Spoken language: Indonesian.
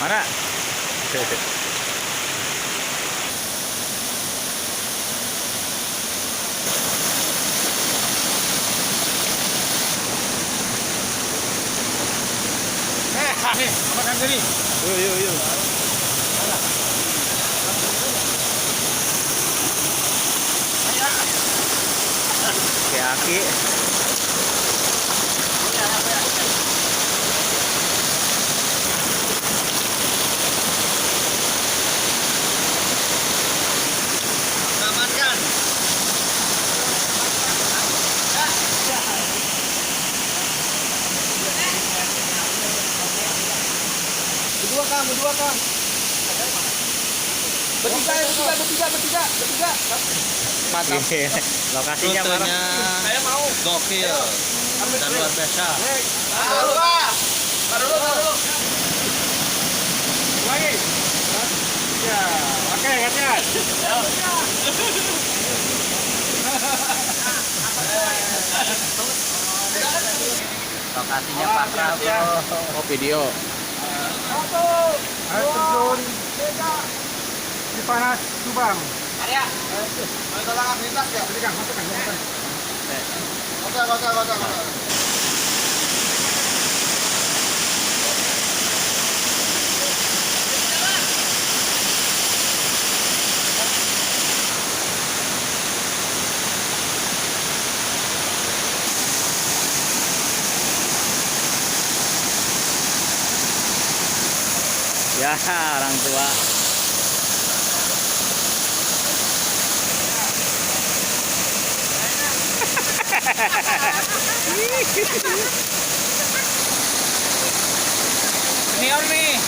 Mana? Nih, makan sini. Yuk, yuk, yuk. Aki-aki. Amankan. Berdua kang. Bertiga. Mantap. Lokasinya mana? Saya mau. Gokil dan luar biasa. Taruh dulu. Lagi. Ya, oke, gantian. Lokasinya pasrah bro. Oh, video. Air terjun Cipanas, Subang. Arya, mau tolong aktivitas ya? Jadi kang, masukkan. Kota. Ya, orang tua. Senior nih.